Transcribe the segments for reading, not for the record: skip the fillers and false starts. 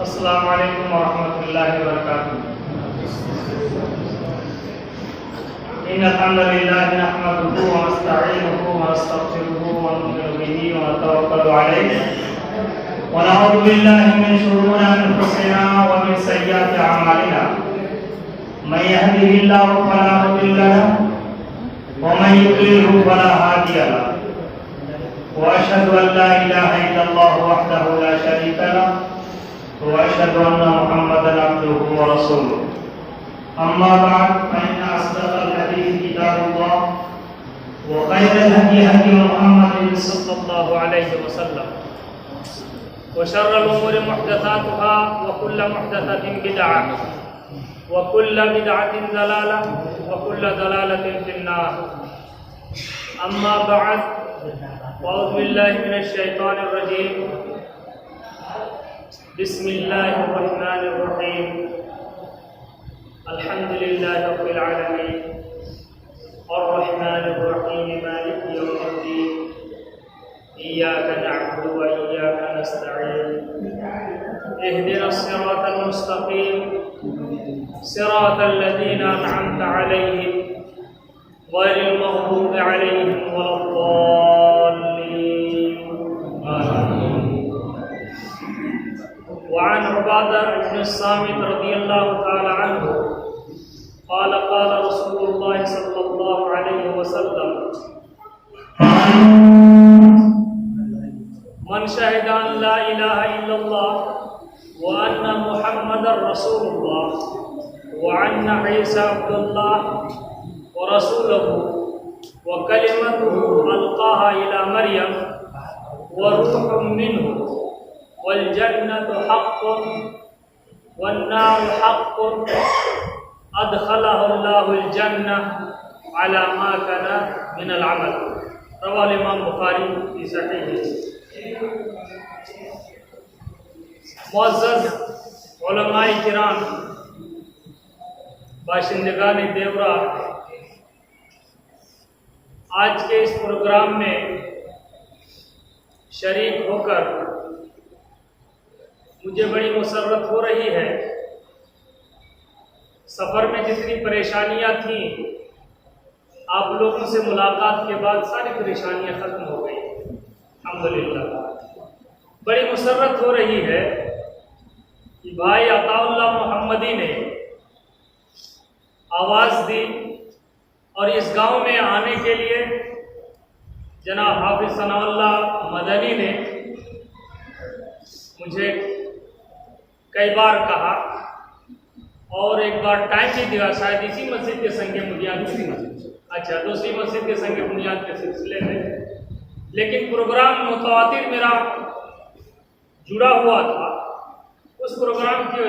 السلام علیکم ورحمۃ اللہ وبرکاتہ۔ ان الحمد للہ نحمده ونستعینه ونستغفره ونؤمن به ونتوکل علیہ ونعوذ باللہ من شرور انفسنا ومن سیئات اعمالنا من يهده الله فلا مضل له ومن يضلل فلا هادي له واشهد ان لا اله الا الله وحده لا شريك له واشهد ان محمدا عبده ورسوله اما بعد فان اصدق الحديث كتاب الله وخير الهدي هدي محمد صلى الله عليه وسلم وشر الامور محدثاتها وكل محدثة بدعة وكل بدعة ضلالة وكل ضلالة في النار اما بعد اعوذ بالله من الشيطان الرجيم بسم الله الرحمن الرحيم الحمد لله رب العالمين الرحمن الرحيم مالك يوم الدين إياك نعبد وإياك نستعين اهدنا الصراط المستقيم صراط الذين أنعمت عليهم غير المغضوب عليهم ولا الضالين آمين۔ وعن عبادة بن الصامت رضي الله تعالى عنه قال قال رسول الله صلى الله عليه وسلم من شهد أن لا إله إلا الله وأن محمدا رسول الله وأن عيسى عبد الله ورسوله وكلمته ألقاها إلى مريم وروح منه والجنة حق والنار حق أدخله الله الجنة على ما كان من العمل۔ رواه الإمام بخاری في صحیحہ۔ معزز علماء کرام، باشندگان دیورا، آج کے اس پروگرام میں شریک ہو کر مجھے بڑی مسرت ہو رہی ہے۔ سفر میں جتنی پریشانیاں تھیں، آپ لوگوں سے ملاقات کے بعد ساری پریشانیاں ختم ہو گئی الحمدللہ۔ بڑی مسرت ہو رہی ہے کہ بھائی عطا اللہ محمدی نے آواز دی اور اس گاؤں میں آنے کے لیے جناب حافظ ثناء اللہ مدنی نے مجھے کئی بار کہا اور ایک بار ٹائم بھی دیا، شاید اسی مسجد کے سنگ بنیاد، دوسری مسجد کے سنگ بنیاد کے سلسلے میں، لیکن پروگرام متواتر میرا جڑا ہوا تھا، اس پروگرام کی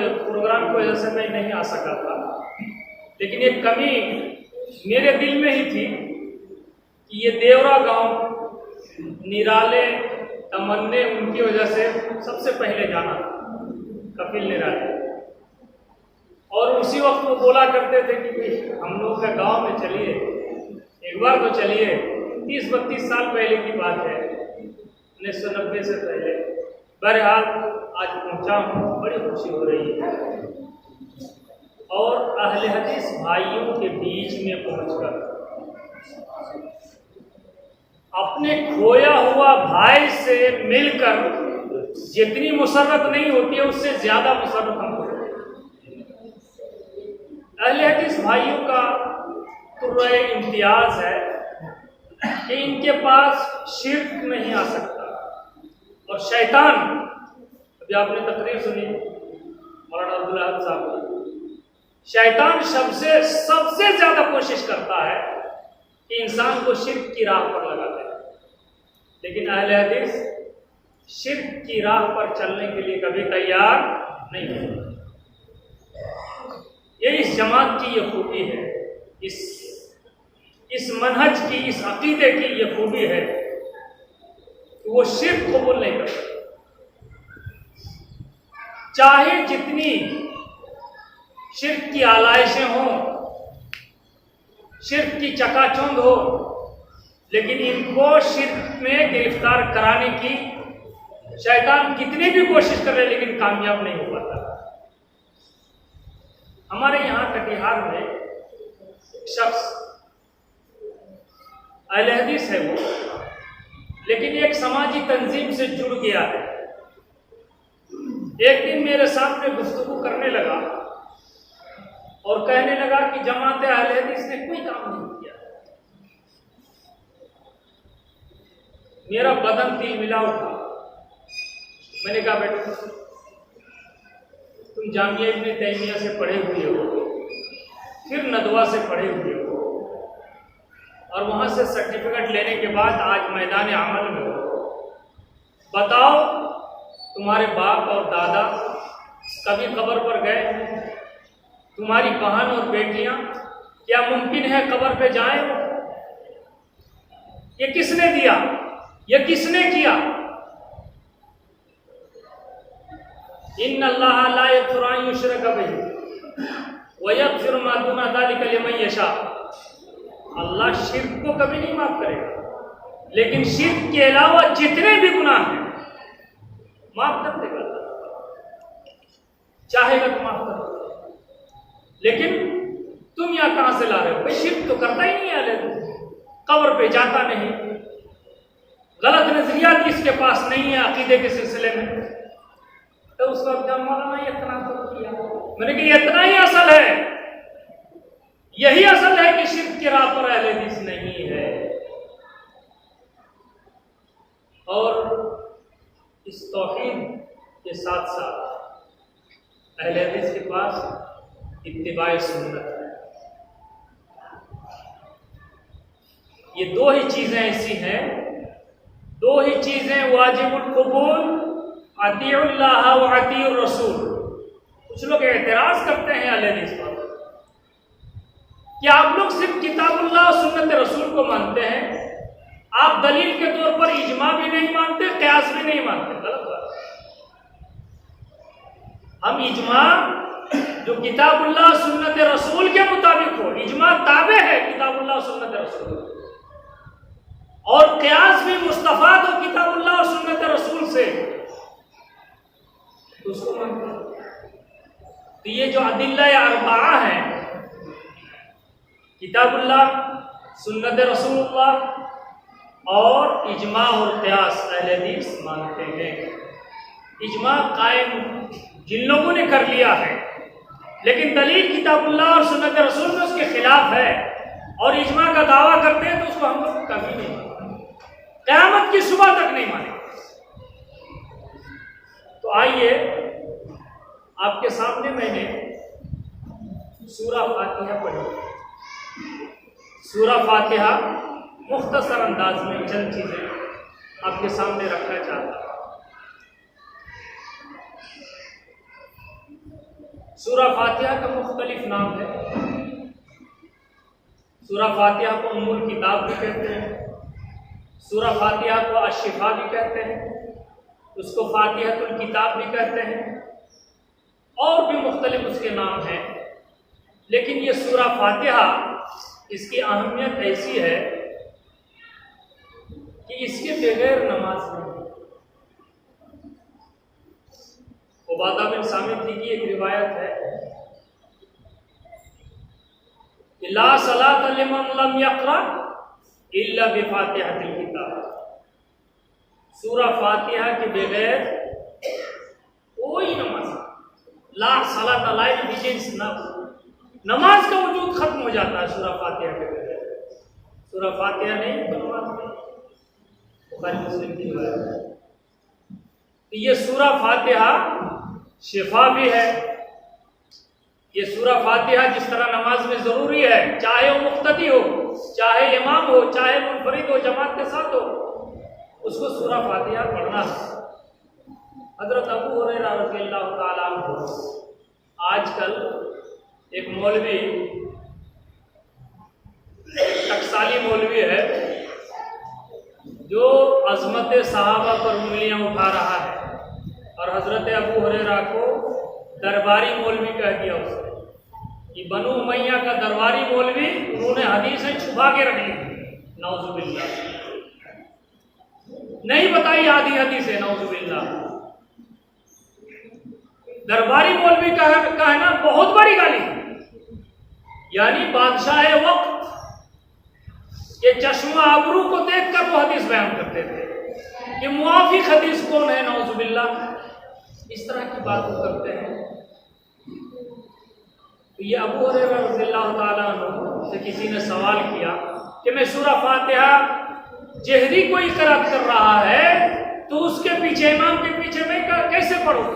وجہ سے میں نہیں آ سکا تھا۔ لیکن ایک کمی میرے دل میں ہی تھی کہ یہ دیورا گاؤں نرالے تمنے ان کی وجہ سے سب سے پہلے جانا تھا، کپل نرالے، اور اسی وقت وہ بولا کرتے تھے کہ ہم لوگ کا گاؤں میں چلیے، ایک بار تو چلیے۔ 30-32 سال پہلے کی بات ہے، 1990 سے پہلے۔ بہرحال آج پہنچا ہوں، بڑی خوشی ہو رہی ہے، اور اہل حدیث بھائیوں کے بیچ میں پہنچ کر اپنے کھویا ہوا بھائی سے مل کر جتنی مسرت نہیں ہوتی ہے، اس سے زیادہ مسرت ہم کو ہے۔ اہل حدیث بھائیوں کا قرۂ امتیاز ہے کہ ان کے پاس شرک نہیں آ سکتا، اور شیطان، ابھی آپ نے تقریر سنی مولانا عبداللہ صاحب کی، شیطان سب سے زیادہ کوشش کرتا ہے کہ انسان کو شرک کی راہ پر لگا دے، لیکن اہل حدیث شرک کی راہ پر چلنے کے لیے کبھی تیار نہیں ہوتا۔ یہ اس جماعت کی یہ خوبی ہے، اس منہج کی، اس عقیدے کی یہ خوبی ہے کہ وہ شرک قبول نہیں کرتا، چاہے جتنی شرک کی آلائشیں ہوں، شرک کی چکا چوند ہو، لیکن ان کو شرک میں گرفتار کرانے کی شیطان کتنی بھی کوشش کر رہے لیکن کامیاب نہیں ہو پاتا۔ ہمارے یہاں کٹیہار میں ایک شخص اہل حدیث ہے وہ، لیکن ایک سماجی تنظیم سے جڑ گیا ہے۔ ایک دن میرے سامنے گفتگو کرنے لگا اور کہنے لگا کہ جماعت اہل حدیث نے کوئی کام نہیں کیا۔ میرا بدن تل ملا اٹھا۔ میں نے کہا بیٹا تم جامعہ ابن تیمیہ سے پڑھے ہوئے ہو، پھر ندوہ سے پڑھے ہوئے ہو، اور وہاں سے سرٹیفکیٹ لینے کے بعد آج میدان عمل میں ہو، بتاؤ تمہارے باپ اور دادا کبھی قبر پر گئے؟ تمہاری بہن اور بیٹیاں کیا ممکن ہے قبر پہ جائیں؟ یہ کس نے دیا؟ یہ کس نے کیا؟ ان اللہ لا یغفر ان یشرک بہ ویغفر ما دون ذلک لمن یشاء۔ اللہ شرک کو کبھی نہیں معاف کرے گا، لیکن شرک کے علاوہ جتنے بھی گناہ ہیں معاف کر دے گا، چاہے گا تو معاف کر دے گا۔ لیکن تم یہاں کہاں سے لا رہے ہو؟ بھائی شرک تو کرتا ہی نہیں ہے، قبر پہ جاتا نہیں، غلط نظریات اس کے پاس نہیں ہے عقیدے کے سلسلے میں۔ تو اس وقت جب مولانا یہ اتنا تو کیا، میں نے کہا اتنا ہی اصل ہے، یہی اصل ہے کہ شرک کی راہ پر اہل حدیث نہیں ہے۔ اور اس توحید کے ساتھ ساتھ اہل حدیث کے پاس اتباع سنت ہے۔ یہ دو ہی چیزیں ایسی ہیں، دو ہی چیزیں واجب القبول، اطیع اللہ و اطیع الرسول۔ کچھ لوگ اعتراض کرتے ہیں اہل حدیث پر کہ آپ لوگ صرف کتاب اللہ اور سنت رسول کو مانتے ہیں، آپ دلیل کے طور پر اجماع بھی نہیں مانتے، قیاس بھی نہیں مانتے۔ غلط بات۔ ہم اجماع جو کتاب اللہ سنت رسول کے مطابق ہو، اجماع تابع ہے کتاب اللہ سنت رسول، اور قیاس بھی مستفاد ہو کتاب اللہ اور سنت رسول سے، اس کو مانتے ہیں۔ تو یہ جو ادلہ اربعہ ہیں، کتاب اللہ، سنت رسول اللہ اور اجماع اور قیاس، اہل حدیث مانتے ہیں۔ اجماع قائم جن لوگوں نے کر لیا ہے، لیکن دلیل کتاب اللہ اور سنت رسول میں اس کے خلاف ہے اور اجماع کا دعویٰ کرتے ہیں، تو اس کو ہم لوگ کبھی نہیں مانتے، قیامت کی صبح تک نہیں مانیں۔ تو آئیے آپ کے سامنے میں نے سورہ فاتحہ پڑھی۔ سورہ فاتحہ مختصر انداز میں چند چیزیں آپ کے سامنے رکھنا چاہتا ہوں۔ سورہ فاتحہ کا مختلف نام ہے۔ سورہ فاتحہ کو ام الکتاب بھی کہتے ہیں، سورہ فاتحہ کو الشفا بھی کہتے ہیں، اس کو فاتحۃ الکتاب بھی کہتے ہیں، اور بھی مختلف اس کے نام ہیں۔ لیکن یہ سورہ فاتحہ، اس کی اہمیت ایسی ہے کہ اس کے بغیر نماز نہیں۔ عبادہ بن صامت کی ایک روایت ہے کہ لا صلاۃ لمن لم یقرأ الا بفاتحۃ الکتاب۔ سورہ فاتحہ کے بغیر کوئی نماز، لا صلاۃ لا بجنس، نماز کا وجود ختم ہو جاتا ہے سورہ فاتحہ کے بغیر۔ سورہ فاتحہ نہیں تو نماز نہیں۔ بخاری مسلم کی روایت ہے۔ تو یہ سورہ فاتحہ شفا بھی ہے۔ یہ سورہ فاتحہ جس طرح نماز میں ضروری ہے، چاہے وہ مقتدی ہو، چاہے امام ہو، چاہے منفرد ہو، جماعت کے ساتھ ہو، اس کو سورہ فاتحہ پڑھنا ہے۔ حضرت ابو ہریرہ رضی اللہ تعالیٰ عنہ، آج کل ایک مولوی، ٹکسالی مولوی ہے جو عظمت صحابہ پر انگلیاں اٹھا رہا ہے، اور حضرت ابو ہریرہ کو درباری مولوی کہہ دیا اس نے۔ یہ بنو امیہ کا درباری مولوی، انہوں نے حدیثیں چھپا کے رکھ لی، نعوذ باللہ۔ نہیں بتائی آدھی حدیث ہے، نعوذ باللہ۔ درباری مولوی کا ہے نا بہت بڑی گالی، یعنی بادشاہ وقت یہ چشمہ ابرو کو دیکھ کر وہ حدیث بیان کرتے تھے کہ موافق حدیث کون ہے، نعوذ باللہ، اس طرح کی بات وہ کرتے ہیں۔ تو یہ ابو ہریرہ رضی اللہ تعالیٰ عنہ سے کسی نے سوال کیا کہ میں سورہ فاتحہ جہری کوئی قرأت کر رہا ہے تو اس کے پیچھے، امام کے پیچھے میں کیسے پڑھوں؟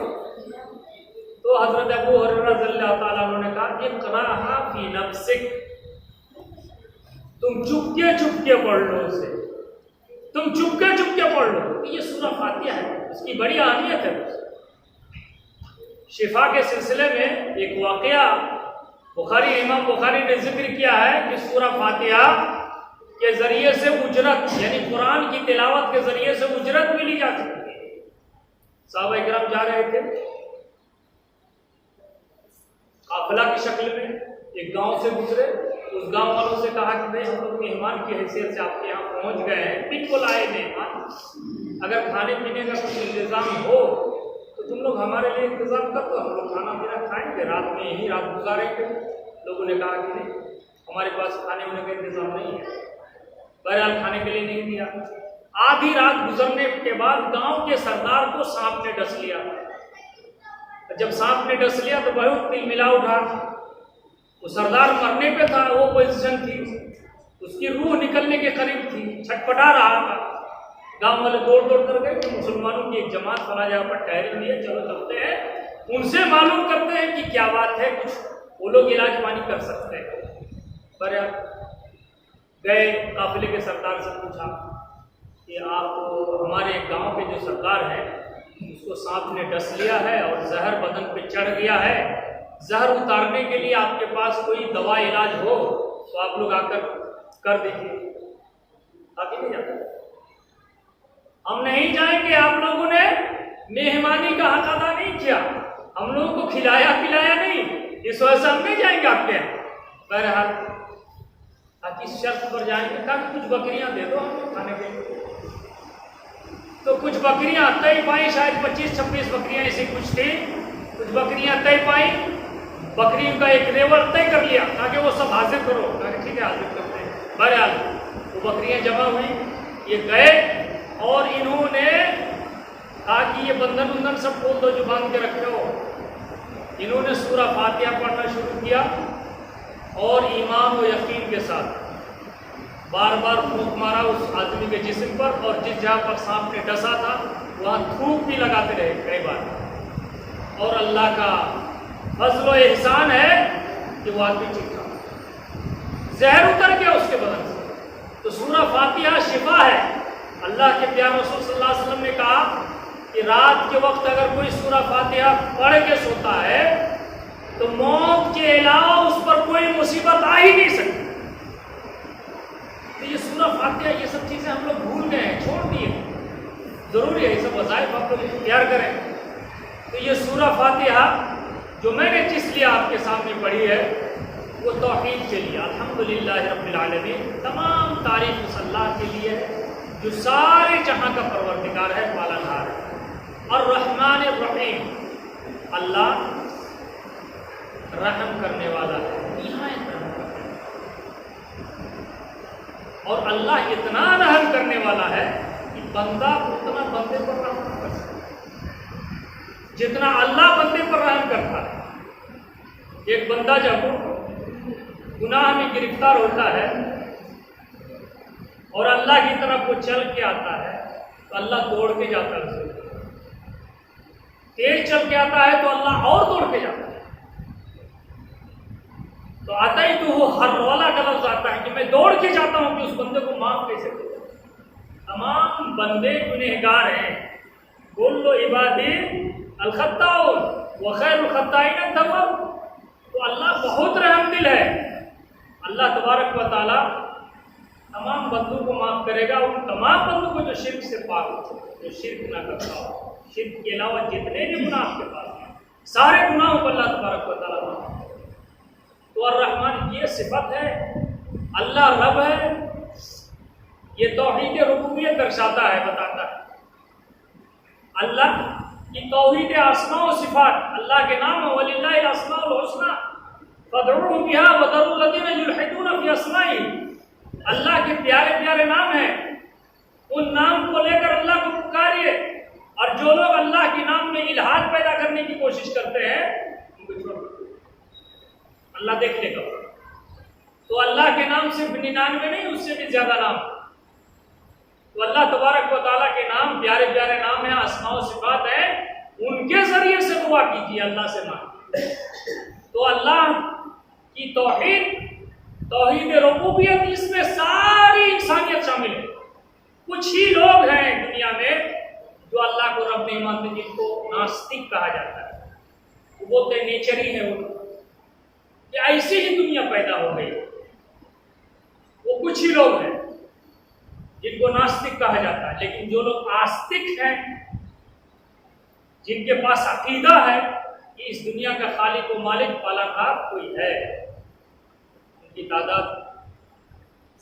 تو حضرت ابو ہریرہ رضی اللہ تعالیٰ عنہ نے کہا اقرأھا فی نفسک، تم چپکے پڑھ لو اسے، تم چپکے پڑھ لو۔ یہ سورہ فاتحہ ہے، اس کی بڑی اہمیت ہے۔ شفا کے سلسلے میں ایک واقعہ امام بخاری نے ذکر کیا ہے کہ سورہ فاتحہ کے ذریعے سے اجرت، یعنی قرآن کی تلاوت کے ذریعے سے اجرت بھی لی جا سکتی ہے۔ صحابہ کرام جا رہے تھے قافلہ کی شکل میں، ایک گاؤں سے گزرے، اس گاؤں والوں سے کہا کہ بھائی ہم لوگ مہمان کی حیثیت سے آپ کے یہاں پہنچ گئے ہیں، بالکل آئے مہمان، اگر کھانے پینے کا کچھ انتظام ہو تو تم لوگ ہمارے لیے انتظام کر دو، ہم لوگ کھانا پینا کھائیں گے، رات میں یہی رات گزاریں گے۔ لوگوں نے کہا کہ نہیں، ہمارے پاس کھانے ہونے کا انتظام نہیں ہے۔ بہرحال کھانے کے لیے نہیں دیا۔ آدھی رات گزرنے کے بعد گاؤں کے سردار کو سانپ نے ڈس لیا۔ جب سانپ نے ڈس لیا تو بہت دل ملا اٹھا، وہ سردار مرنے پہ تھا، وہ پوزیشن تھی، اس کی روح نکلنے کے قریب تھی، چھٹپٹا رہا تھا۔ گاؤں والے دوڑ کر گئے کہ مسلمانوں کی ایک جماعت فلاں جگہ پر ٹھہری ہوئی ہے، چلو چلتے ہیں، ان سے معلوم کرتے ہیں کہ کیا بات ہے، کچھ وہ لوگ علاج پانی کر سکتے ہیں۔ پر گئے، قافلے کے سردار سے پوچھا کہ آپ ہمارے گاؤں کے جو سردار ہیں اس کو سانپ نے ڈس لیا ہے اور زہر بدن پہ چڑھ گیا ہے، زہر اتارنے کے لیے آپ کے پاس کوئی دوا علاج ہو تو آپ لوگ آ کر دیجیے۔ آپ ہی نہیں جاتے؟ ہم نہیں جائیں گے، آپ لوگوں نے مہمانی کا حق ادا نہیں کیا، ہم لوگوں کو کھلایا پلایا نہیں، اس وجہ سے ہم نہیں جائیں گے آپ کے یہاں۔ بہرحال کس شرط پر جائیں گے؟ کہا کہ کچھ بکریاں دے دو ہم کھانے کے لیے۔ تو کچھ بکریاں طے پائیں، شاید 25-26 بکریاں ایسی کچھ تھیں، کچھ بکریاں طے پائیں، بکریوں کا ایک ریوڑ طے کر لیا تاکہ وہ سب حاضر کرو، کہا ٹھیک ہے حاضر کرتے ہیں۔ بہرحال وہ بکریاں جمع ہوئی، یہ گئے اور انہوں نے کہا کہ یہ بندھن سب کھول دو جو باندھ کے رکھے ہو۔ انہوں نے سورہ فاتحہ پڑھنا شروع کیا اور ایمان و یقین کے ساتھ بار بار پھونک مارا اس آدمی کے جسم پر، اور جس جہاں پر سانپ نے ڈسا تھا وہاں تھوک بھی لگاتے رہے کئی بار، اور اللہ کا فضل و احسان ہے کہ وہ آدمی ٹھیک تھا، زہر اتر گیا اس کے بدن سے۔ تو سورہ فاتحہ شفا ہے۔ اللہ کے پیارے رسول صلی اللہ علیہ وسلم نے کہا کہ رات کے وقت اگر کوئی سورہ فاتحہ پڑھ کے سوتا ہے تو موت کے علاوہ اس پر کوئی مصیبت آ ہی نہیں سکتی۔ تو یہ سورہ فاتحہ، یہ سب چیزیں ہم لوگ بھول گئے ہیں، چھوڑ دیے، ضروری ہے یہ سب وظائف آپ لوگ اختیار کریں۔ تو یہ سورہ فاتحہ جو میں نے جس لیے آپ کے سامنے پڑھی ہے وہ توحید کے لیے، الحمدللہ رب العالمین، تمام تعریف اس اللہ کے لیے ہے جو سارے جہاں کا پروردگار ہے، پالنہار ہے، اور الرحمن الرحیم، اللہ رحم کرنے والا ہے، نہایت رحم کرنے والا، اور اللہ اتنا رحم کرنے والا ہے کہ بندہ اتنا بندے پر رحم نہیں کر سکتا جتنا اللہ بندے پر رحم کرتا ہے۔ ایک بندہ جب گناہ میں گرفتار ہوتا ہے اور اللہ کی طرف وہ چل کے آتا ہے تو اللہ دوڑ کے جاتا ہے اسے، تیز چل کے آتا ہے تو اللہ اور دوڑ کے جاتا ہے۔ تو آتا ہی تو وہ ہر رولا کا لفظ آتا ہے کہ میں دوڑ کے جاتا ہوں کہ اس بندے کو معاف کیسے کروں۔ تمام بندے گنہگار ہیں، کل عبادی الخطاؤن وخیر الخطائین التواب۔ تو اللہ بہت رحم دل ہے، اللہ تبارک و تعالی تمام بندوں کو معاف کرے گا، ان تمام بندوں کو جو شرک سے پاک ہو، جو شرک نہ کرتا ہو۔ شرک کے علاوہ جتنے بھی گناہ آپ کے پاس ہیں سارے گناہوں کو اللہ تبارک و تعالیٰ معاف کرے گا۔ تو الرحمن یہ صفت ہے، اللہ رب ہے یہ توحید ربوبیت درشاتا ہے، بتاتا ہے اللہ کی توحید اسماء و صفات، اللہ کے نام وَلِلَّهِ الْأَسْمَاءُ الْحُسْنَى فَادْعُوهُ بِهَا وَذَرُوا الَّذِينَ يُلْحِدُونَ فِي أَسْمَائِهِ، اللہ کے پیارے پیارے نام ہیں، ان نام کو لے کر اللہ کو پکاریے، اور جو لوگ اللہ کے نام میں الحاد پیدا کرنے کی کوشش کرتے ہیں ان کو چھوڑ دو، اللہ دیکھ لے گا۔ تو اللہ کے نام صرف 99 نہیں، اس سے بھی زیادہ نام، تو اللہ تبارک و تعالیٰ کے نام پیارے پیارے نام ہیں، اسماء و صفات ہیں، ان کے ذریعے سے دعا کیجیے، اللہ سے مانگیے۔ تو اللہ کی توحید ربوبیت، اس میں ساری انسانیت شامل ہے۔ کچھ ہی لوگ ہیں دنیا میں جو اللہ کو رب نہیں مانتے، جن کو ناستک کہا جاتا ہے، وہ بولتے ہیں نیچر ہی ہے، وہ کہ ایسی ہی دنیا پیدا ہو گئی۔ وہ کچھ ہی لوگ ہیں جن کو ناستک کہا جاتا ہے، لیکن جو لوگ آستک ہیں، جن کے پاس عقیدہ ہے کہ اس دنیا کا خالق و مالک پالانہار کوئی ہے، ان کی تعداد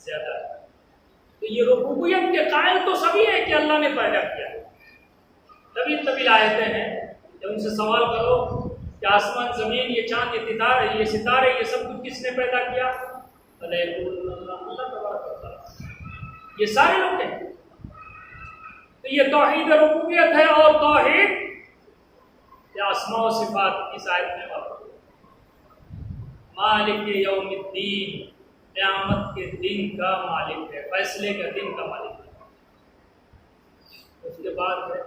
زیادہ ہے۔ تو یہ ربوبیت کے قائل تو سبھی ہے کہ اللہ نے پیدا کیا، طویل آیتیں ہیں، جب ان سے سوال کرو کہ آسمان زمین، یہ چاند، یہ ستارے، یہ سب کچھ کس نے پیدا کیا؟ اللہ تبارک و تعالیٰ، یہ سارے لوگ ہیں۔ تو یہ توحید ربوبیت ہے، اور توحید یا اسماء و صفات اس آیت میں واقع ہے۔ مالک یوم الدین، قیامت کے دن کا مالک ہے، فیصلے کا دن کا مالک ہے۔ اس کے بعد ہے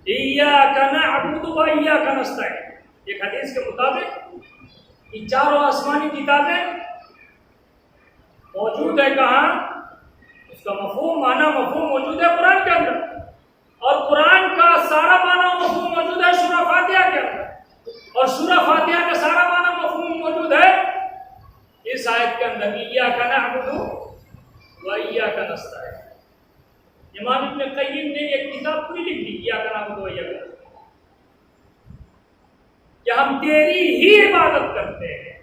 ایاک نعبد و ایاک نستعین، ایک حدیث کے مطابق یہ چاروں آسمانی کتابیں موجود ہے کہاں؟ اس کا مفہوم موجود ہے قرآن کے اندر، اور قرآن کا سارا معنی و مفہوم موجود ہے سورہ فاتحہ کے اندر، اور سورہ فاتحہ کا سارا معنی و مفہوم موجود ہے اس آیت کے اندر، ایاک نعبد و ایاک نستعین۔ امام ابن قیم نے ایک کتاب پوری لکھ دی، ایاک نعبد و ایاک نستعین، کہ ہم تیری ہی عبادت کرتے ہیں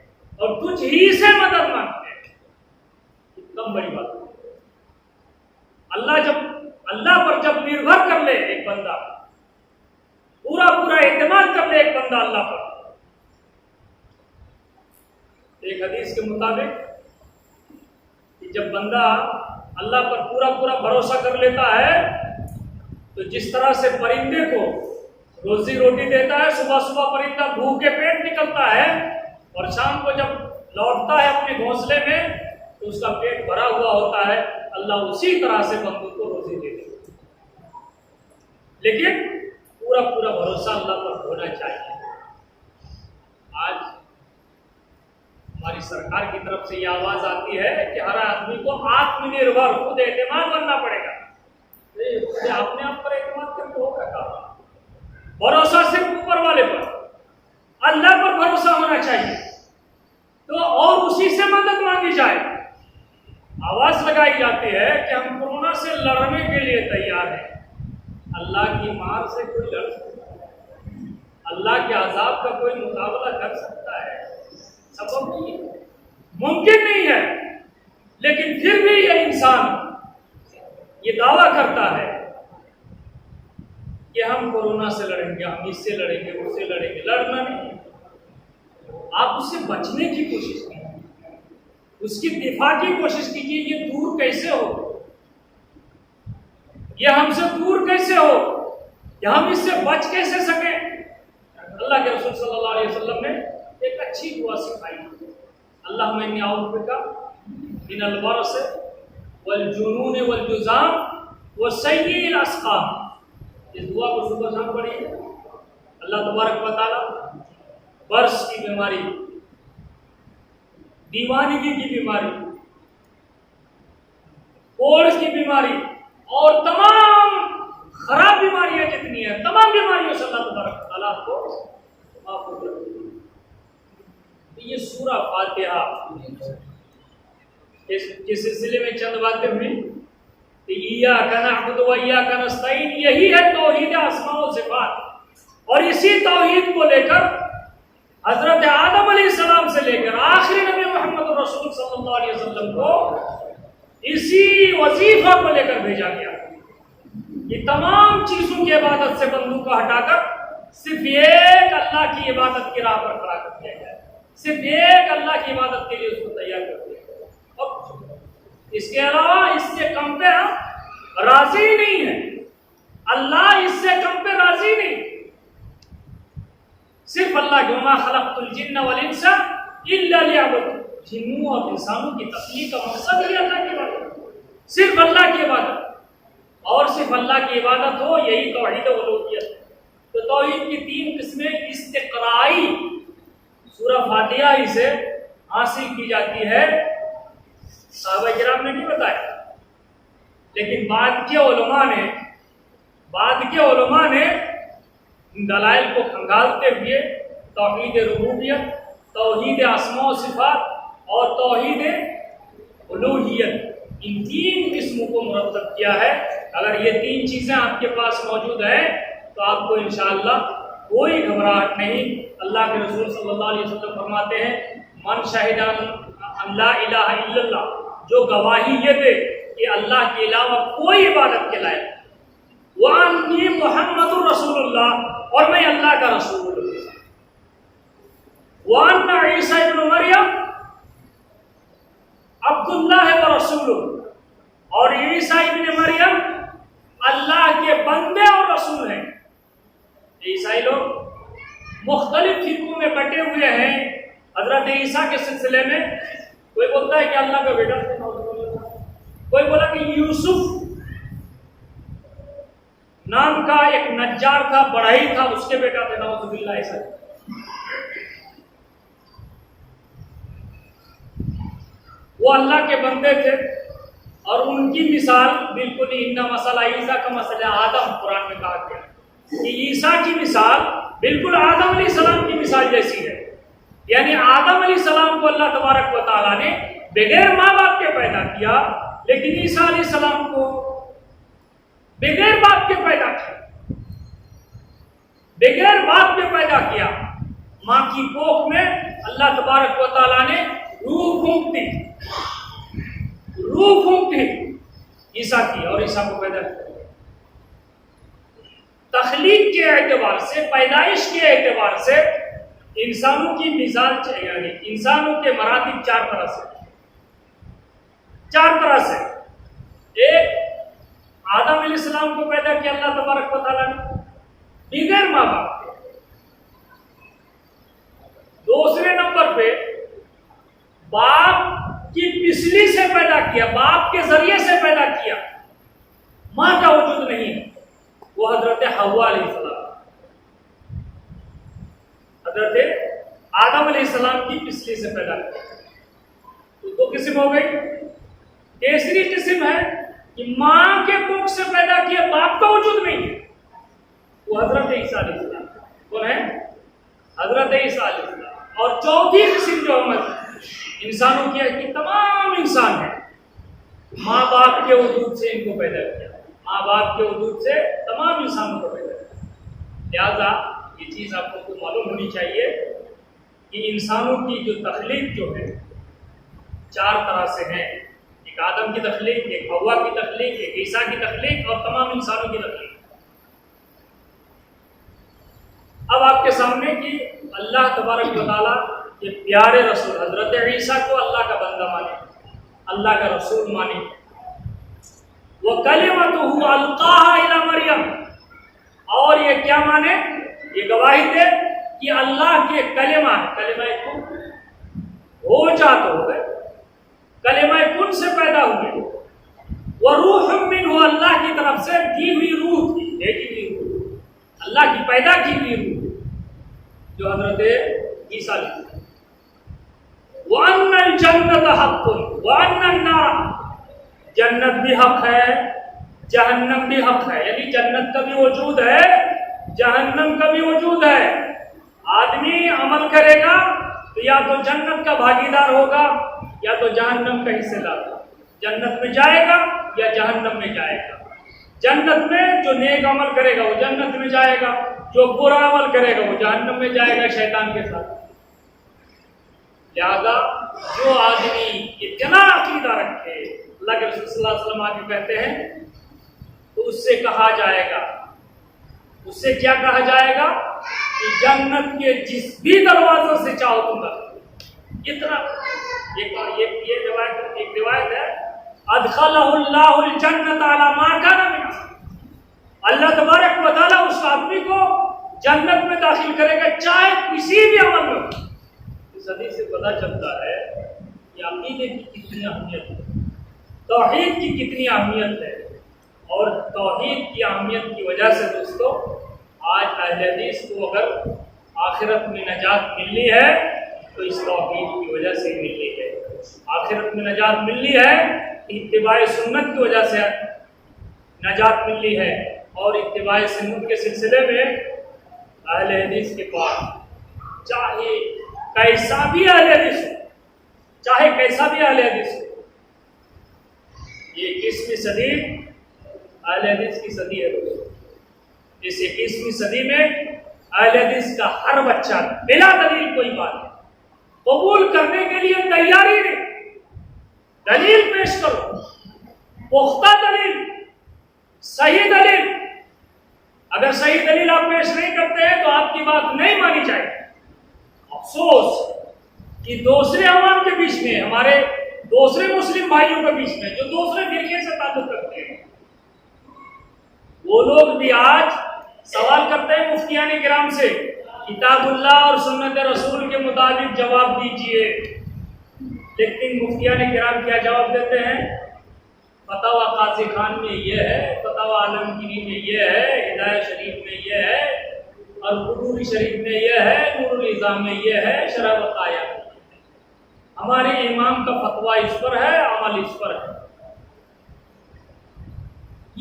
اور تجھ ہی سے مدد مانگتے ہیں۔ کم بڑی بات ہے۔ اللہ پر جب نربھر کر لے ایک بندہ، پورا اعتماد کر لے ایک بندہ اللہ پر، ایک حدیث کے مطابق کہ جب بندہ اللہ پر پورا بھروسہ کر لیتا ہے، تو جس طرح سے پرندے کو روزی روٹی دیتا ہے، صبح پرندہ بھوکے پیٹ نکلتا ہے، اور شام کو جب لوٹتا ہے اپنے گھونسلے میں تو اس کا پیٹ بھرا ہوا ہوتا ہے، اللہ اسی طرح سے بندوں کو روزی دیتے ہیں۔ لیکن پورا بھروسہ اللہ پر ہونا چاہیے۔ آج ہماری سرکار کی طرف سے یہ آواز آتی ہے کہ ہر آدمی کو آتم نربھر، خود اعتماد بننا پڑے گا۔ اپنے آپ پر اعتماد کر کے ہوگا کہاں؟ بھروسہ صرف اوپر والے پر، اللہ پر بھروسہ ہونا چاہیے، تو اور اسی سے مدد مانگی جائے۔ آواز لگائی جاتی ہے کہ ہم کورونا سے لڑنے کے لیے تیار ہیں۔ اللہ کی مار سے کوئی لڑ سکتا ہے؟ اللہ کے عذاب کا کوئی مقابلہ کر سکتا ہے؟ سبب نہیں ہے، ممکن نہیں ہے۔ لیکن پھر بھی یہ انسان یہ دعویٰ کرتا ہے کہ ہم کورونا سے لڑیں گے، ہم اس سے لڑیں گے، اس سے لڑیں گے۔ لڑنا نہیں، آپ اس سے بچنے کی کوشش کیجیے، اس کی دفاع کی کوشش کیجیے۔ یہ دور کیسے ہو، یہ ہم سے دور کیسے ہو، یا ہم اس سے بچ کیسے سکیں؟ اللہ کے رسول صلی اللہ علیہ وسلم نے ایک اچھی دعا سکھائی، اللہم انی اعوذ بک من البرص والجنون والجذام وسیء الاسقام۔ اس دعا کو صبح شام پڑھیے۔ اللہ تبارک و تعالی برص کی بیماری، دیوانگی کی بیماری، کوڑ کی بیماری، اور تمام خراب بیماریاں جتنی ہیں، تمام بیماریوں سے اللہ تبارک و تعالیٰ کو محفوظ رکھے۔ یہ سورہ فاتحہ اس سلسلے میں چند باتیں ہوئی کہ ایاک نعبد و ایاک نستعین، یہی ہے توحید اسماء و صفات، اور اسی توحید کو لے کر حضرت آدم علیہ السلام سے لے کر آخری نبی محمد رسول صلی اللہ علیہ وسلم کو اسی وظیفہ کو لے کر بھیجا گیا کہ تمام چیزوں کی عبادت سے بندوں کو ہٹا کر صرف ایک اللہ کی عبادت کی راہ پر کھڑا کر دیا جائے، صرف ایک اللہ کی عبادت کے لیے اس کو تیار کر دیا جائے۔ اب اس کے علاوہ اس سے کم پہ ہم راضی نہیں ہیں، اللہ اس سے کم پہ راضی نہیں، صرف اللہ وما خلقت الجن والانس الا لیعبدون، جنوں اور انسانوں کی تخلیق کا مقصد ہی اللہ کی عبادت، صرف اللہ کی عبادت، اور صرف اللہ کی عبادت ہو، یہی توحید الوہیت۔ تو توحید کی تین قسمیں استقرائی سورہ فاتحہ ہی سے حاصل کی جاتی ہے، صحابہ کرام نے نہیں بتایا، لیکن بعد کے علماء نے دلائل کو کھنگالتے ہوئے توحید ربوبیت، توحید اسماء و صفات اور توحید الوہیت، ان تین قسموں کو مرتب کیا ہے۔ اگر یہ تین چیزیں آپ کے پاس موجود ہیں تو آپ کو انشاءاللہ کوئی گھبراہٹ نہیں۔ اللہ کے رسول صلی اللہ علیہ وسلم فرماتے ہیں من شہد ان لا الہ الا اللہ، جو گواہی یہ دے کہ اللہ کے علاوہ کوئی عبادت کے لائق، وانی محمد رسول اللہ، اور میں اللہ کا رسول ہوں، وان عیسی ابن مریم عبداللہ و رسول، اور عیسی ابن مریم اللہ کے بندے اور رسول ہیں۔ عیسائی لوگ مختلف فرقوں میں بٹے ہوئے ہیں۔ حضرت عیسیٰ کے سلسلے میں کوئی بولتا ہے کہ اللہ کا بیٹا، کوئی بولا کہ یوسف نام کا ایک نجار تھا، بڑھئی تھا، اس کے بیٹا تھے، نعوذ باللہ ایسا۔ وہ اللہ کے بندے تھے اور ان کی مثال بالکل ہی ان مسئلہ عیسیٰ کا مسئلہ آدم قرآن میں کہا گیا کہ عیسیٰ کی مثال بالکل آدم علیہ السلام کی مثال جیسی ہے، یعنی آدم علیہ السلام کو اللہ تبارک و تعالیٰ نے بغیر ماں باپ کے پیدا کیا، لیکن عیسیٰ علیہ السلام کو بغیر باپ کے پیدا کیا، بغیر باپ کے پیدا کیا۔ ماں کی کوکھ میں اللہ تبارک و تعالیٰ نے روح پھونک دی عیسیٰ کی، اور عیسیٰ کو پیدا کیا۔ تخلیق کے اعتبار سے، پیدائش کے اعتبار سے انسانوں کی مثال یعنی انسانوں کے مراتب چار طرح سے۔ ایک، آدم علیہ السلام کو پیدا کیا اللہ تبارک و تعالیٰ نے بغیر ماں باپ کے۔ دوسرے نمبر پہ باپ کی پسلی سے پیدا کیا، باپ کے ذریعے سے پیدا کیا، ماں کا وجود نہیں ہے، وہ حضرت حوا علیہ السلام، حضرت آدم علیہ السلام کی پسلی سے پیدا کیا۔ تو دو قسم ہو گئی۔ تیسری قسم ہے کہ ماں کے کوکھ سے پیدا کیا، باپ کا وجود نہیں ہے، وہ حضرت عیسیٰ علیہ السلام۔ کون ہے؟ حضرت عیسیٰ علیہ السلام۔ اور چوتھی قسم جو انسانوں کی ہے کہ تمام انسان ہیں، ماں باپ کے وجود سے ان کو پیدا کیا، ماں باپ کے وجود سے تمام انسانوں کو پیدا کیا۔ لہذا یہ چیز آپ کو معلوم ہونی چاہیے کہ انسانوں کی جو تخلیق جو ہے چار طرح سے ہے، ایک آدم کی تخلیق، ایک حوا کی تخلیق، ایک عیسیٰ کی تخلیق، اور تمام انسانوں کی تخلیق۔ اب آپ کے سامنے کہ اللہ تبارک و تعالیٰ کے پیارے رسول حضرت عیسیٰ کو اللہ کا بندہ مانے، اللہ کا رسول مانے، وَكَلِمَتُهُ أَلْقَاهَا إِلَى مَرْيَمَ، اور یہ کیا مانے؟ یہ گواہی دے کہ اللہ کے کلمہ ہے، کلمہ کن ہو جات ہو گئے، کلمہ کن سے پیدا ہوئے، وَرُوحٌ مِّنْهُ، اللہ کی طرف سے دی ہوئی روح تھی، بھیجی ہوئی روح، اللہ کی پیدا کی ہوئی روح جو حضرت عیسیٰ علیہ السلام۔ وَأَنَّ الْجَنَّةَ حَقٌّ وَأَنَّ النَّارَ، جنت بھی حق ہے، جہنم بھی حق ہے، یعنی جنت کا بھی وجود ہے، جہنم کا بھی وجود ہے۔ آدمی عمل کرے گا تو یا تو جنت کا بھاگیدار ہوگا یا تو جہنم کا حصے دار ہوگا، جنت میں جائے گا یا جہنم میں جائے گا۔ جنت میں جو نیک عمل کرے گا وہ جنت میں جائے گا، جو برا عمل کرے گا وہ جہنم میں جائے گا شیطان کے ساتھ۔ لہذا جو آدمی اتنا عقیدہ رکھے اللہ کے رسول صلی اللہ علیہ وسلم آگے کہتے ہیں تو اس سے کہا جائے گا، اس سے کیا کہا جائے گا کہ جنت کے جس بھی دروازوں سے چاہو تم داخل۔ اتنا یہ روایت ہے، ادخلہ اللہ الجنت علی ما کان من عمل، اللہ تبارک و تعالیٰ اس آدمی کو جنت میں داخل کرے گا چاہے کسی بھی عمل میں۔ اس حدیث سے پتہ چلتا ہے کہ عقیدے کی کتنی اہمیت ہے، توحید کی کتنی اہمیت ہے، اور توحید کی اہمیت کی وجہ سے دوستو آج اہل حدیث کو اگر آخرت میں نجات ملنی ہے تو اس توحید کی وجہ سے ملنی ہے۔ آخرت میں نجات ملنی ہے، اتباع سنت کی وجہ سے نجات ملنی ہے، اور اتباع سنت کے سلسلے میں اہل حدیث کے پاس چاہے کیسا بھی اہل حدیث ہو، چاہے کیسا بھی اہل حدیث ہو، یہ 21ویں صدی اہل حدیث کی صدی ہے۔ اس 21ویں صدی میں اہل حدیث کا ہر بچہ بلا دلیل کوئی بات ہے قبول کرنے کے لیے تیاری نہیں، دلیل پیش کرو، پختہ دلیل، صحیح دلیل۔ اگر صحیح دلیل آپ پیش نہیں کرتے ہیں تو آپ کی بات نہیں مانی جائے گی۔ افسوس کہ دوسرے عوام کے بیچ میں، ہمارے دوسرے مسلم بھائیوں کے بیچ میں جو دوسرے فرقے سے تعلق رکھتے ہیں، وہ لوگ بھی آج سوال کرتے ہیں مفتیان کرام سے، کتاب اللہ اور سنت رسول کے مطابق جواب دیجئے، لیکن مفتیان کرام کیا جواب دیتے ہیں؟ فتاوی قاضی خان میں یہ ہے، فتاوی عالمگیری میں یہ ہے، ہدایہ شریف میں یہ ہے، اور قدوری شریف میں یہ ہے، نور النظام میں یہ ہے، شرح وقایہ میں یہ ہے۔ ہمارے امام کا فتویٰ اس پر ہے، عمل اس پر ہے۔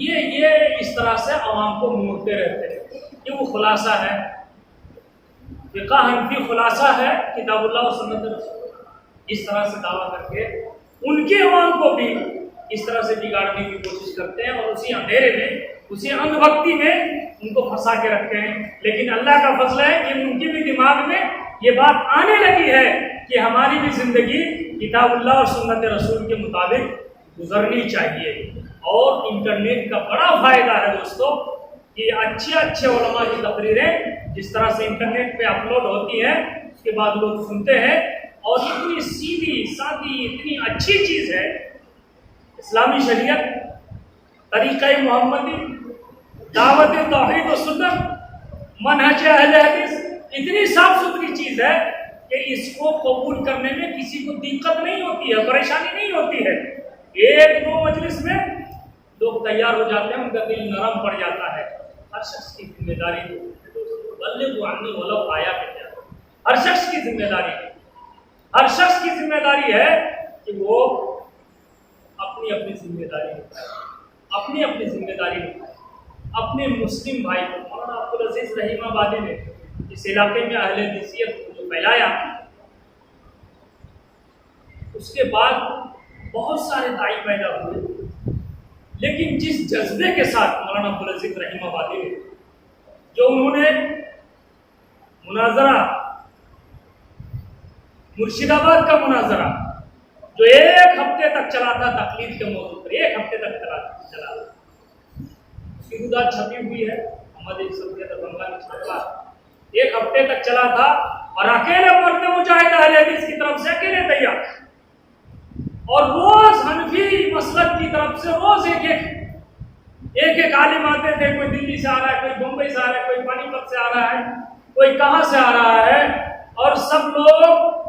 یہ اس طرح سے عوام کو موڑتے رہتے ہیں۔ یہ وہ خلاصہ ہے، فقہ حنفی خلاصہ ہے کتاب اللہ و سنت رسول، اس طرح سے دعویٰ کر کے ان کے عوام کو بھی اس طرح سے بگاڑنے کی کوشش کرتے ہیں، اور اسی اندھیرے میں، اسی اندھ بھکتی میں ان کو پھنسا کے رکھتے ہیں۔ لیکن اللہ کا فضل ہے کہ ان کی بھی دماغ میں یہ بات آنے لگی ہے کہ ہماری بھی زندگی کتاب اللہ اور سنت رسول کے مطابق گزرنی چاہیے۔ اور انٹرنیٹ کا بڑا فائدہ ہے دوستو کہ اچھے علماء کی تقریریں جس طرح سے انٹرنیٹ پہ اپلوڈ ہوتی ہیں، اس کے بعد لوگ سنتے ہیں، اور اتنی سیدھی سادی اتنی اچھی چیز ہے اسلامی شریعت، طریقہ محمدی، دعوت توحید و سنت، منہج اہل حدیث، اتنی صاف ستھری چیز ہے کہ اس کو قبول کرنے میں کسی کو دقت نہیں ہوتی ہے، پریشانی نہیں ہوتی ہے۔ ایک دو مجلس میں لوگ تیار ہو جاتے ہیں، ان کا دل نرم پڑ جاتا ہے۔ ہر شخص کی ذمہ داری ہے، بلغوا عنی ولو آیۃ ہے، ہر شخص کی ذمہ داری ہے، ہر شخص کی ذمہ داری ہے کہ وہ اپنی ذمہ داری اٹھائے، اپنی ذمہ داری اٹھائے۔ اپنے مسلم بھائی کو، مولانا عبدالعزیز رحیم آبادی نے اس علاقے میں اہل حدیثیت کو جو پھیلایا، اس کے بعد بہت سارے داعی پیدا ہوئے، لیکن جس جذبے کے ساتھ مولانا عبدالعزیز رحیم آبادی نے جو انہوں نے مناظرہ، مرشد آباد کا مناظرہ جو ایک ہفتے تک چلا تھا تقلید کے موضوع پر، ایک ہفتے تک چلا تھا، اس کی خدات چھپی ہوئی ہے، محمد صدیق دربھنگا نے چھپا، ایک ہفتے تک چلا تھا، اور اکیلے پڑھتے مجاہد اہل حدیث کی طرف سے اکیلے تیار، اور روز حنفی مسلک کی طرف سے روز ایک عالم آتے تھے، کوئی دلی سے آ رہا ہے، کوئی بمبئی سے آ رہا ہے، کوئی پانی پت سے آ رہا ہے، کوئی کہاں سے آ رہا ہے، اور سب لوگ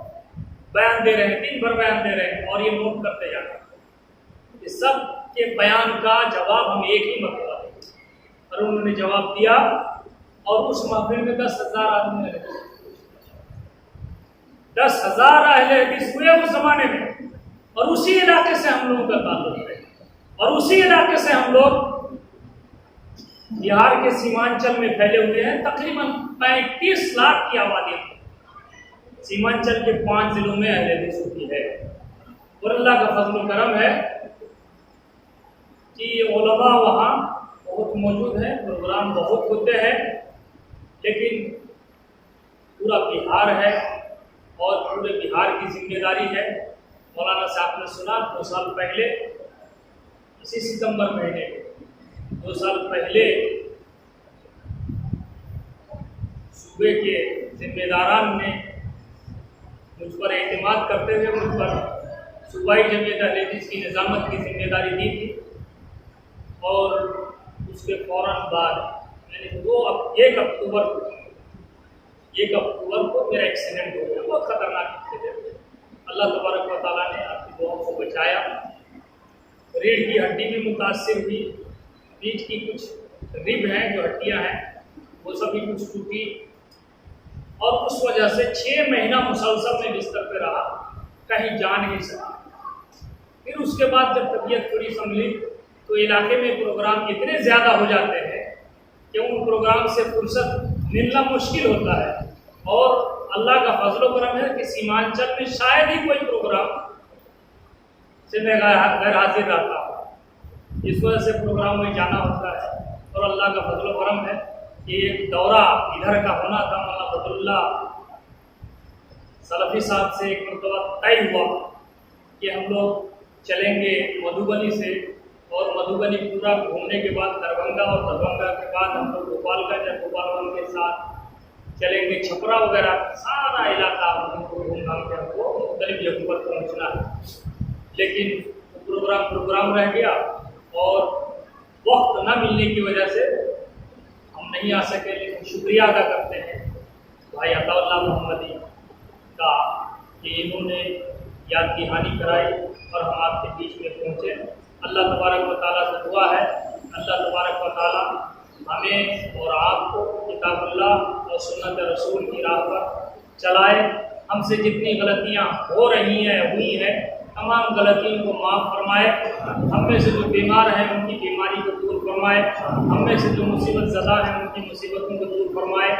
بیان دے رہے ہیں، دن بھر بیان دے رہے ہیں، اور یہ نوٹ کرتے جا رہے ہیں۔ یہ سب کے بیان کا جواب ہم ایک ہی مرتبہ دیں گے، اور انہوں نے جواب دیا، اور اس محفل میں 10,000 آدمی رہے، 10,000 اہل حدیث ہوئے اس زمانے میں، اور اسی علاقے سے ہم لوگوں کا تعلق ہے، اور اسی علاقے سے ہم لوگ بہار کے سیمانچل میں پھیلے ہوئے ہیں، تقریباً 35 لاکھ کی آبادی ہے۔ سیمانچل کے 5 ضلعوں میں اہل حدیث ہوتی ہے، اور اللہ کا فضل و کرم ہے کہ علماء وہاں بہت موجود ہیں، پروگرام بہت ہوتے ہیں، لیکن پورا بہار ہے، اور پورے بہار کی ذمہ داری ہے۔ مولانا صاحب نے سنا 2 سال پہلے اسی ستمبر مہینے 2 سال پہلے صوبے کے ذمہ داران نے مجھ پر اعتماد کرتے ہوئے مجھ پر صوبائی جمعیت اہل حدیث کی نظامت کی ذمہ داری دی تھی، اور اس کے فوراً بعد یعنی 1 اکتوبر کو میرا ایکسیڈنٹ ہو گیا، بہت خطرناک ایکسیڈنٹ۔ اللہ تبارک و تعالیٰ نے آپ کی دعاؤں کو بچایا، ریڑھ کی ہڈی بھی متاثر ہوئی، پیٹھ کی کچھ رب ہیں جو ہڈیاں ہیں وہ سبھی کچھ ٹوٹی، اور اس وجہ سے 6 مہینہ مسلسل میں بستر پہ رہا، کہیں جا نہیں سکا۔ پھر اس کے بعد جب طبیعت تھوڑی سنبھلی تو علاقے میں پروگرام اتنے زیادہ ہو جاتے ہیں کہ ان پروگرام سے فرصت ملنا مشکل ہوتا ہے، اور اللہ کا فضل و کرم ہے کہ سیمانچل میں شاید ہی کوئی پروگرام سے میں غیر حاضر رہتا ہوں، اس وجہ سے پروگرام میں جانا ہوتا ہے۔ اور اللہ کا فضل و کرم ہے کہ ایک دورہ ادھر کا ہونا تھا، مولانا فضل اللہ سلفی صاحب سے ایک مرتبہ طے ہوا کہ ہم لوگ چلیں گے مدھوبنی سے، اور مدھوبنی پورا گھومنے کے بعد دربھنگا، اور دربھنگا کے بعد ہم لوگ گوپال گنج اور گوپال گنج کے ساتھ چلیں گے چھپرا وغیرہ، سارا علاقہ ہم کو گھوم گھام کے ہم کو مختلف جگہوں پر پہنچنا ہے۔ لیکن پروگرام رہ گیا، اور وقت نہ ملنے کی وجہ سے ہم نہیں آ سکے، لیکن شکریہ ادا کرتے ہیں بھائی عطا اللہ محمدی کا کہ انہوں نے یاد دہانی کرائی اور ہم آپ کے بیچ میں پہنچے۔ اللہ تبارک و تعالیٰ سے دعا ہے اللہ تبارک و تعالیٰ ہمیں اور آپ کو کتاب اللہ اور سنت رسول کی راہ پر چلائے۔ ہم سے جتنی غلطیاں ہو رہی ہیں ہوئی ہیں، تمام غلطیوں کو معاف فرمائے۔ ہم میں سے جو بیمار ہیں ان کی بیماری کو دور فرمائے، ہم میں سے جو مصیبت زدہ ہیں ان کی مصیبتوں کو دور فرمائے،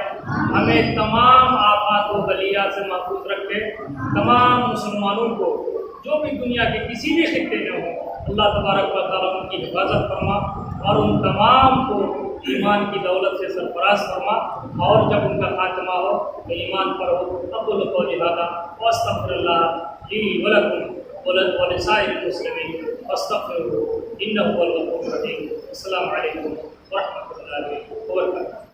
ہمیں تمام آفات و بلیات سے محفوظ رکھے۔ تمام مسلمانوں کو جو بھی دنیا کے کسی بھی خطے میں ہوں، اللہ تبارک و تعالیٰ ان کی حفاظت فرما، اور ان تمام کو ایمان کی دولت سے سرفراز فرما، اور جب ان کا خاتمہ ہو تو ایمان پر ہو۔ اقول قولی ھذا واستغفر اللہ لی ولکم ولسائر المسلمین فاستغفروہ انہ هو الغفور الرحیم۔ السلام علیکم ورحمۃ اللہ وبرکاتہ۔